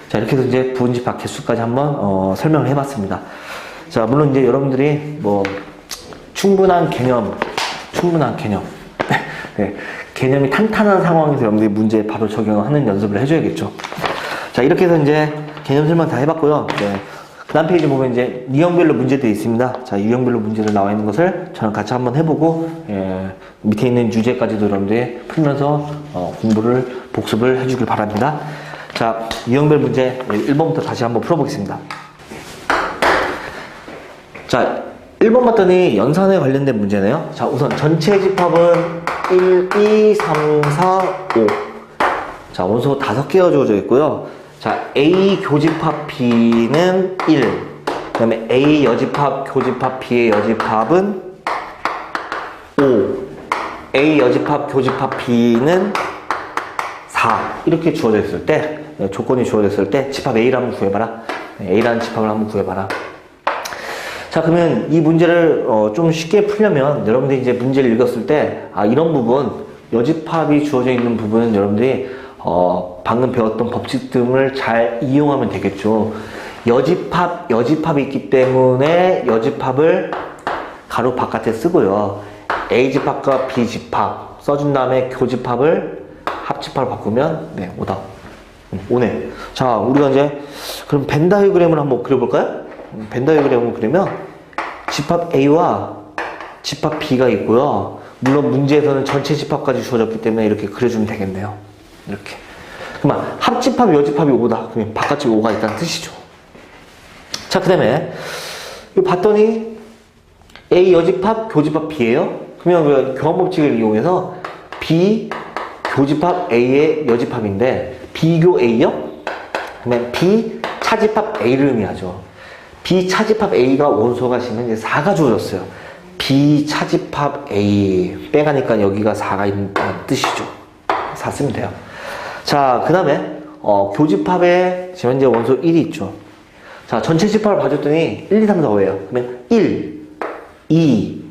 A: 자, 이렇게 해서 이제 부분 집합 개수까지 한번 설명을 해봤습니다. 자, 물론 이제 여러분들이 충분한 개념. 네, 개념이 탄탄한 상황에서 여러분들이 문제에 바로 적용하는 연습을 해줘야겠죠. 자, 이렇게 해서 이제 개념 설명 다 해봤고요. 네, 그 다음 페이지 보면 이제 유형별로 문제들이 있습니다. 자, 유형별로 문제들 나와 있는 것을 저랑 같이 한번 해보고, 밑에 있는 주제까지도 여러분들이 풀면서 복습을 해주길 바랍니다. 자, 유형별 문제 1번부터 다시 한번 풀어보겠습니다. 자, 1번 봤더니 연산에 관련된 문제네요. 자, 우선 전체 집합은 1, 2, 3, 4, 5. 자, 원소 5개가 주어져 있고요. 자, A 교집합 B는 1. 그 다음에 A 여집합 교집합 B의 여집합은 5. A 여집합 교집합 B는 4. 이렇게 주어져 있을 때, 조건이 주어졌을 때 집합 A를 한번 구해봐라. A라는 집합을 한번 구해봐라. 자, 그러면 이 문제를 좀 쉽게 풀려면 여러분들이 이제 문제를 읽었을 때, 이런 부분, 여집합이 주어져 있는 부분은 여러분들이 방금 배웠던 법칙 등을 잘 이용하면 되겠죠. 여집합이 있기 때문에 여집합을 가로 바깥에 쓰고요. A집합과 B집합 써준 다음에 교집합을 합집합을 바꾸면, 네, 오다. 오네. 자, 우리가 이제, 그럼 벤 다이어그램을 한번 그려볼까요? 벤 다이어그램을 그리면 집합 A와 집합 B가 있고요. 물론 문제에서는 전체 집합까지 주어졌기 때문에 이렇게 그려주면 되겠네요. 이렇게. 그러면 합집합, 여집합이 5다. 그러면 바깥쪽에 5가 있다는 뜻이죠. 자, 그 다음에 봤더니 A 여집합, 교집합 B예요. 그러면 교환법칙을 이용해서 B 교집합 A의 여집합인데 비교 A요? 그러면 B 차집합 A를 의미하죠. B 차집합 A가 원소가 있으면 이제 4가 주어졌어요. B 차집합 A 빼가니까 여기가 4가 있는 뜻이죠. 4 쓰면 돼요. 자, 그 다음에 교집합에 지금 현재 원소 1이 있죠. 자, 전체 집합을 봐줬더니 1, 2, 3, 4, 5예요. 그러면 1, 2,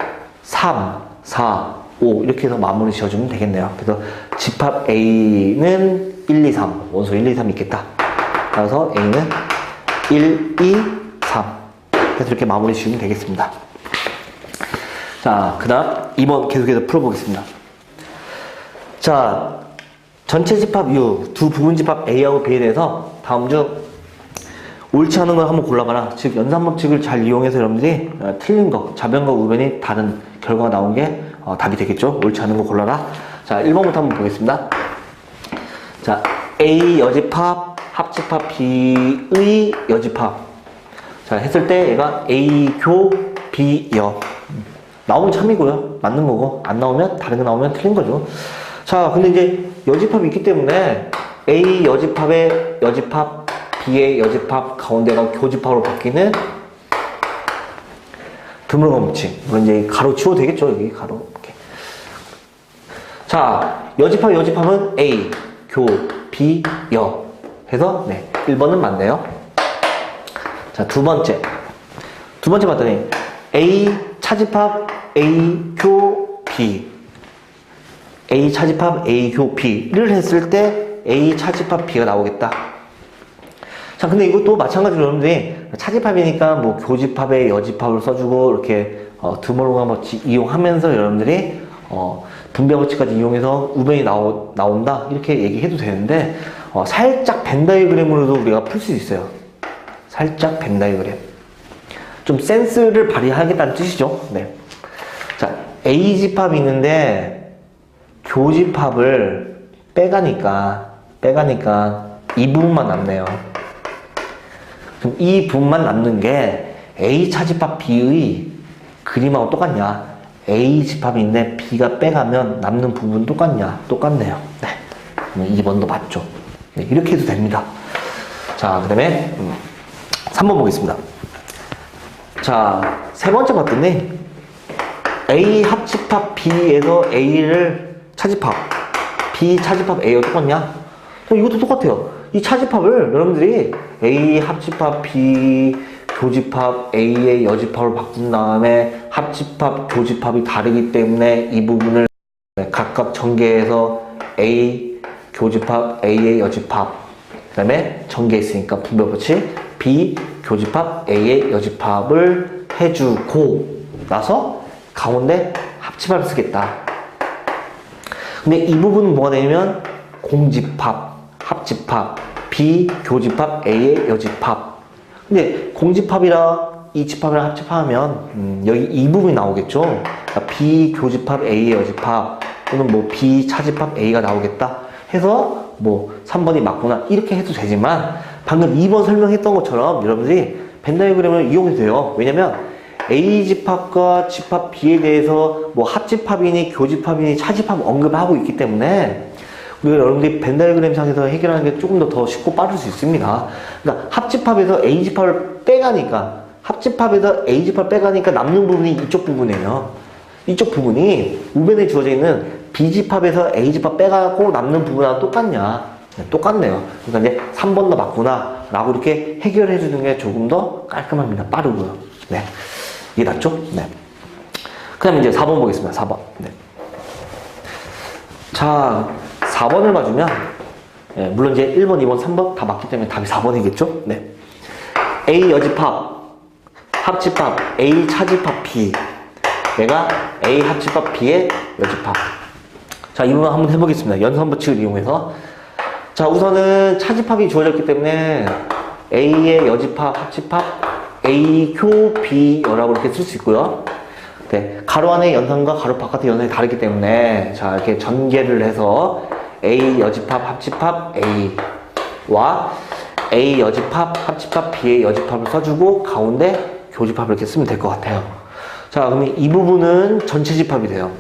A: 3, 4, 5 이렇게 해서 마무리 지어주면 되겠네요. 그래서 집합 A는 1, 2, 3 원소 1, 2, 3 있겠다. 따라서 A는 1, 2, 3 그래서 이렇게 마무리 지으면 되겠습니다. 자, 그 다음 2번 계속해서 풀어보겠습니다. 자, 전체 집합 U, 두 부분 집합 A하고 B에 대해서 다음 중 옳지 않은 걸 한번 골라봐라. 즉 연산법칙을 잘 이용해서 여러분들이 틀린 거, 좌변과 우변이 다른 결과가 나온 게 답이 되겠죠. 옳지 않은 거 골라라. 자, 1번부터 한번 보겠습니다. 자, A 여집합, 합집합 B의 여집합. 자, 했을 때 얘가 A 교 B 여. 나오면 참이고요. 맞는 거고, 안 나오면, 다른 거 나오면 틀린 거죠. 자, 근데 이제 여집합이 있기 때문에 A 여집합의 여집합, B의 여집합 가운데가 교집합으로 바뀌는 드물건 법칙. 물론 이제 가로 치워도 되겠죠. 여기 가로. 이렇게. 자, 여집합은 A, 교, B, 여. 해서, 네. 1번은 맞네요. 자, 두 번째 봤더니 A 차집합, A 교, B. A 차집합, A 교, B를 했을 때 A 차집합, B가 나오겠다. 자, 근데 이것도 마찬가지로 여러분들이 차집합이니까 뭐 교집합에 여집합을 써주고 이렇게 드물건 법칙 이용하면서 여러분들이 분배 법칙까지 이용해서 우변이 나온다 이렇게 얘기해도 되는데 살짝 벤 다이어그램으로도 우리가 풀 수 있어요. 살짝 벤 다이어그램. 좀 센스를 발휘하겠다는 뜻이죠. 네. 자, A 집합이 있는데 교집합을 빼가니까 이 부분만 남네요. 그럼 이 부분만 남는 게 A 차집합 B의 그림하고 똑같냐? A 집합이 있는데 B가 빼가면 남는 부분 똑같냐? 똑같네요. 네. 그럼 2번도 맞죠. 네, 이렇게 해도 됩니다. 자, 그 다음에 3번 보겠습니다. 자, 세 번째 봤더니 A 합집합 B에서 A를 차집합 B 차집합 A와 똑같냐? 이것도 똑같아요. 이 차집합을 여러분들이 A 합집합 B 교집합 A의 여집합으로 바꾼 다음에 합집합 교집합이 다르기 때문에 이 부분을 각각 전개해서 A 교집합 A의 여집합 그 다음에 전개했으니까 분배법칙 B 교집합 A의 여집합을 해주고 나서 가운데 합집합을 쓰겠다. 근데 이 부분은 뭐가 되냐면 공집합, 합집합, B 교집합 A의 여집합. 근데 공집합이랑 이 집합이랑 합집합하면 여기 이 부분이 나오겠죠. 그러니까 B 교집합 A의 여집합 또는 뭐 B 차집합 A가 나오겠다 해서 뭐 3번이 맞구나 이렇게 해도 되지만 방금 2번 설명했던 것처럼 여러분들이 벤 다이어그램을 이용해도 돼요. 왜냐면 A 집합과 집합 B에 대해서 뭐 합집합이니 교집합이니 차집합 언급하고 있기 때문에 우리가 여러분들이 벤 다이어그램 상에서 해결하는 게 조금 더 쉽고 빠를 수 있습니다. 그러니까 합집합에서 A 집합을 빼가니까 합집합에서 A 집합을 빼가니까 남는 부분이 이쪽 부분이에요. 이쪽 부분이 우변에 주어져 있는 B 집합에서 A 집합 빼가고 남는 부분하고 똑같냐? 네, 똑같네요. 그러니까 이제 3번 더 맞구나 라고 이렇게 해결해 주는 게 조금 더 깔끔합니다. 빠르고요. 네. 이게 낫죠? 네. 그 다음에 이제 4번 보겠습니다. 4번. 네. 자, 4번을 봐주면, 네, 물론 이제 1번, 2번, 3번 다 맞기 때문에 답이 4번이겠죠? 네. A 여집합, 합집합, A 차집합 B. 얘가 A 합집합 B의 여집합. 자, 이 부분 한번 해보겠습니다. 연산법칙을 이용해서. 자, 우선은 차집합이 주어졌기 때문에 A의 여집합, 합집합, A 교 B 여라고 이렇게 쓸 수 있고요. 네, 가로 안의 연산과 가로 바깥의 연산이 다르기 때문에 자 이렇게 전개를 해서 A 여집합, 합집합 A와 A 여집합, 합집합 B의 여집합을 써주고 가운데 교집합을 이렇게 쓰면 될 것 같아요. 자, 그러면 이 부분은 전체 집합이 돼요.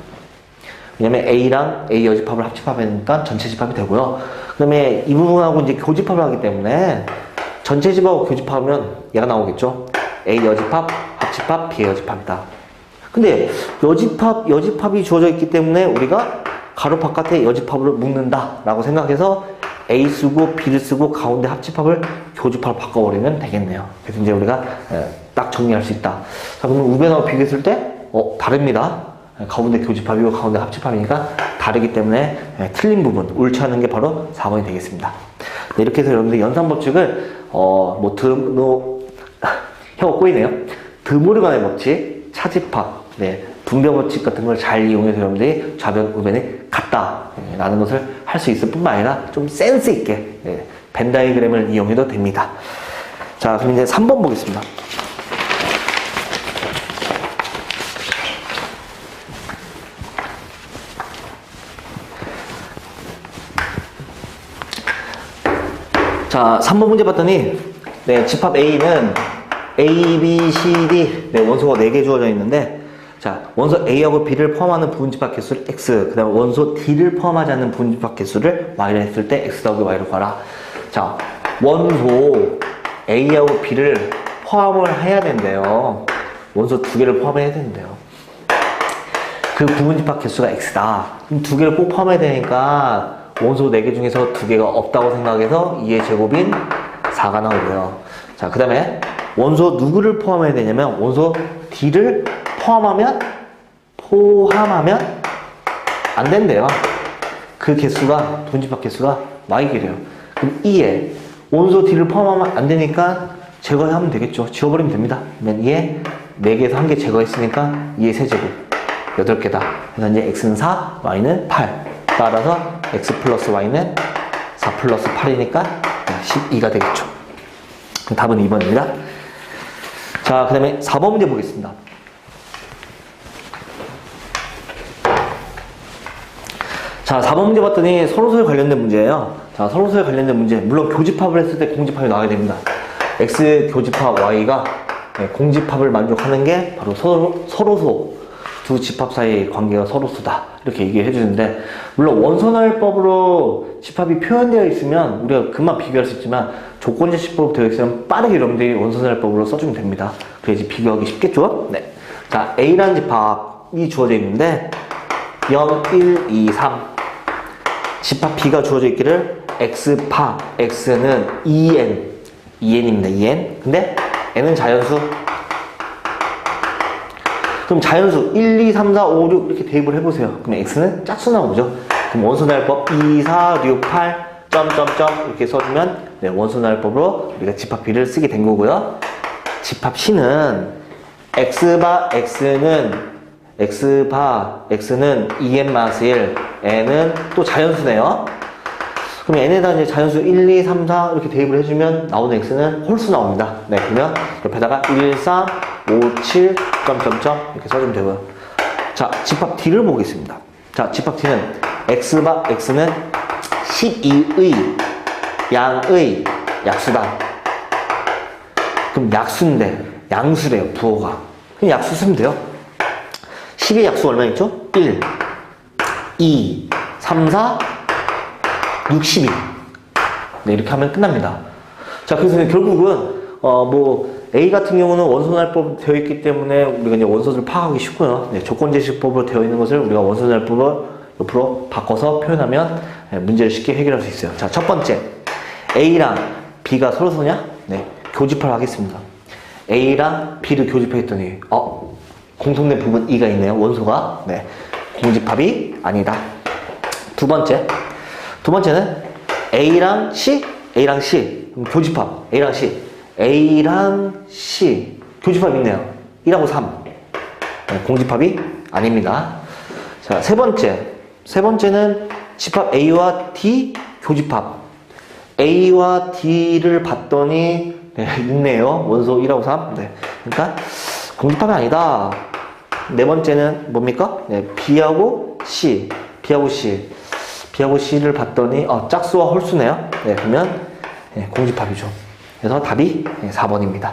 A: 왜냐면 A랑 A 여집합을 합집합하니까 전체 집합이 되고요. 그 다음에 이 부분하고 이제 교집합을 하기 때문에 전체 집합하고 교집합하면 얘가 나오겠죠. A 여집합, 합집합, B의 여집합이다. 근데 여집합이 주어져 있기 때문에 우리가 가로 바깥에 여집합으로 묶는다 라고 생각해서 A 쓰고 B를 쓰고 가운데 합집합을 교집합으로 바꿔버리면 되겠네요. 그래서 이제 우리가 딱 정리할 수 있다. 자, 그러면 우변하고 비교했을 때 다릅니다. 가운데 교집합이고 가운데 합집합이니까 다르기 때문에 틀린 부분, 옳지 않은 게 바로 4번이 되겠습니다. 네, 이렇게 해서 여러분들 연산법칙을 혀가 꼬이네요. 드모르간의 법칙, 차집합, 분배 법칙 같은 걸 잘 이용해서 여러분들이 좌변, 우변이 같다 라는 것을 할 수 있을 뿐만 아니라 좀 센스 있게 벤 다이그램을 이용해도 됩니다. 자, 그럼 이제 3번 보겠습니다. 자, 3번 문제 봤더니 집합 A는 A, B, C, D 원소가 4개 주어져 있는데, 자, 원소 A하고 B를 포함하는 부분집합 개수를 X, 그 다음에 원소 D를 포함하지 않는 부분집합 개수를 Y를 했을 때 X 더하기 Y로 가라. 자, 원소 A하고 B를 포함을 해야 된대요. 원소 2개를 포함해야 되는데요. 그 부분집합 개수가 X다. 그럼 2개를 꼭 포함해야 되니까 원소 4개 중에서 2개가 없다고 생각해서 2의 제곱인 4가 나오고요. 자, 그 다음에 원소 누구를 포함해야 되냐면 원소 D를 포함하면 안 된대요. 그 개수가, 부분집합 개수가 Y개래요. 그럼 2에 원소 D를 포함하면 안 되니까 제거하면 되겠죠. 지워버리면 됩니다. 그러면 2에 4개에서 1개 제거했으니까 2의 세제곱 8개다. 그래서 이제 X는 4, Y는 8. 따라서 X 플러스 Y는 4 플러스 8이니까 12가 되겠죠. 답은 2번입니다. 자, 그 다음에 4번 문제 보겠습니다. 자, 4번 문제 봤더니 서로소에 관련된 문제예요. 자, 서로소에 관련된 문제. 물론 교집합을 했을 때 공집합이 나와야 됩니다. X 교집합 Y가 공집합을 만족하는 게 바로 서로소. 두 집합 사이의 관계가 서로수다. 이렇게 얘기해 주는데, 물론 원소날법으로 집합이 표현되어 있으면 우리가 금방 비교할 수 있지만 조건제시법으로 되어 있으면 빠르게 여러분들이 원소날법으로 써주면 됩니다. 그래야지 비교하기 쉽겠죠? 네. 자, A라는 집합이 주어져 있는데 0, 1, 2, 3 집합 B가 주어져 있기를 X파, X는 2N입니다. 2N. 근데 N은 자연수. 그럼 자연수 1, 2, 3, 4, 5, 6 이렇게 대입을 해보세요. 그럼 X는 짝수 나오죠. 그럼 원소날법 2, 4, 6, 8 점점점 이렇게 써주면 원소날법으로 우리가 집합 B를 쓰게 된 거고요. 집합 C는 X바 X는 2n-1, N은 또 자연수네요. 그럼 N에다 이제 자연수 1, 2, 3, 4 이렇게 대입을 해주면 나오는 X는 홀수 나옵니다. 네, 그러면 옆에다가 1, 3, 5, 7, 점점점 이렇게 써주면 되고요. 자, 집합 D를 보겠습니다. 자, 집합 D는 X바 X는 12의 양의 약수다. 그럼 약수인데 양수래요, 부호가. 그럼 약수 쓰면 돼요. 10의 약수 얼마 있죠? 1, 2, 3, 4, 62. 네, 이렇게 하면 끝납니다. 자, 그래서 결국은 A 같은 경우는 원소날법 되어 있기 때문에 우리가 이제 원소를 파악하기 쉽고요. 네, 조건제시법으로 되어 있는 것을 우리가 원소날법을 옆으로 바꿔서 표현하면 문제를 쉽게 해결할 수 있어요. 자, 첫 번째, A랑 B가 서로소냐? 네, 교집합을 하겠습니다. A랑 B를 교집합했더니 공통된 부분 E가 있네요. 원소가. 네, 공집합이 아니다. 두 번째는 A랑 C 교집합. A랑 C 교집합 있네요. 1하고 3 네, 공집합이 아닙니다. 자, 세 번째는 집합 A와 D 교집합. A와 D를 봤더니 있네요. 원소 1하고 3 네, 그러니까 공집합이 아니다. 네 번째는 뭡니까? 네, B하고 C를 봤더니 짝수와 홀수네요. 네, 그러면 공집합이죠. 그래서 답이 4번입니다.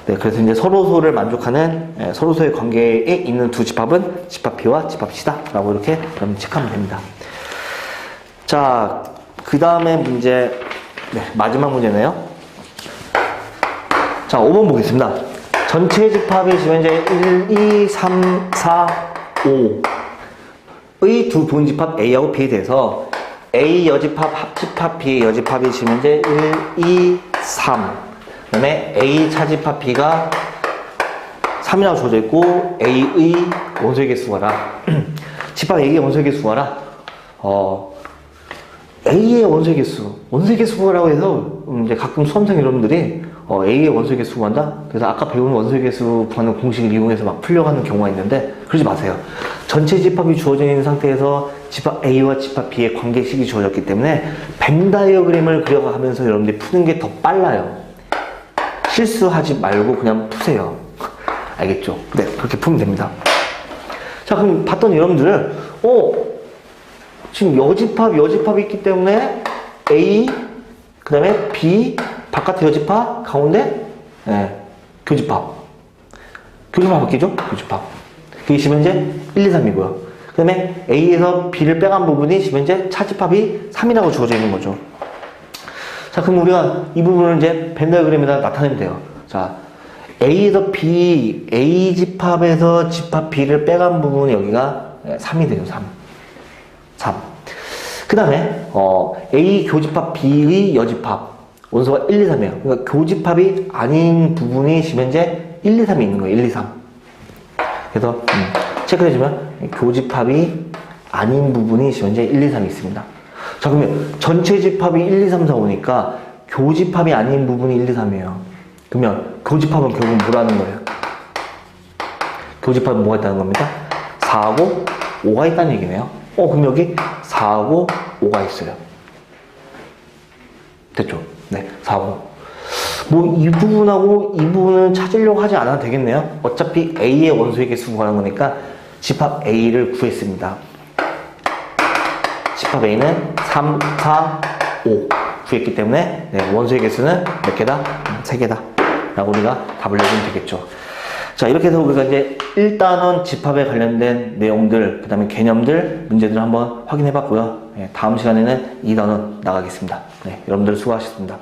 A: 네, 그래서 이제 서로소를 만족하는 서로소의 관계에 있는 두 집합은 집합 B와 집합 C다 라고 이렇게 그럼 체크하면 됩니다. 자, 그 다음에 문제 마지막 문제네요. 자, 5번 보겠습니다. 전체 집합이 지금 이제 1, 2, 3, 4, 5의 두 부분집합 A하고 B에 대해서 A 여집합, 합집합, B 여집합이 지금 이제 1, 2, 3. 그 다음에 A 차집합 B가 3이라고 주어져 있고, A의 원소의 개수 구하라. 집합 A의 원소의 개수 구하라. A의 원소의 개수 구하라고 해서, 이제 가끔 수험생 여러분들이, A의 원소의 개수 구한다? 그래서 아까 배운 원소의 개수 구하는 공식을 이용해서 막 풀려가는 경우가 있는데, 그러지 마세요. 전체 집합이 주어져 있는 상태에서 집합 A와 집합 B의 관계식이 주어졌기 때문에, 벤 다이어그램을 그려가면서 여러분들이 푸는 게 더 빨라요. 실수하지 말고 그냥 푸세요. 알겠죠? 네, 그렇게 풀면 됩니다. 자, 그럼 봤더니 여러분들, 지금 여집합이 있기 때문에 A, 그 다음에 B, 바깥에 여집합, 가운데, 교집합. 교집합 바뀌죠? 교집합. 그게 지금 현재 1, 2, 3이고요. 그 다음에 A에서 B를 빼간 부분이 지금 현재 차집합이 3이라고 주어져 있는 거죠. 자, 그럼 우리가 이 부분을 이제 벤 다이어그램에다 나타내면 돼요. 자, A에서 B, A 집합에서 집합 B를 빼간 부분이 여기가 3이 돼요, 3. 그 다음에, A 교집합 B의 여집합. 원소가 1, 2, 3이에요. 그러니까 교집합이 아닌 부분이 지금 현재 1, 2, 3이 있는 거예요, 1, 2, 3. 그래서, 체크를 해주면, 교집합이 아닌 부분이 지금 현재 1, 2, 3이 있습니다. 자, 그러면 전체 집합이 1, 2, 3, 4, 5니까 교집합이 아닌 부분이 1, 2, 3이에요. 그러면 교집합은 결국 뭐라는 거예요? 교집합은 뭐가 있다는 겁니다? 4하고 5가 있다는 얘기네요. 그럼 여기 4하고 5가 있어요. 됐죠? 네, 4하고. 뭐 이 부분하고 이 부분은 찾으려고 하지 않아도 되겠네요. 어차피 A의 원소의 개수 구하는 거니까 집합 A를 구했습니다. 집합 A는 3, 4, 5 구했기 때문에 원소의 개수는 몇 개다? 3개다 라고 우리가 답을 내주면 되겠죠. 자, 이렇게 해서 우리가 이제 1단원 집합에 관련된 내용들, 그 다음에 개념들, 문제들을 한번 확인해 봤고요. 다음 시간에는 2단원 나가겠습니다. 여러분들 수고하셨습니다.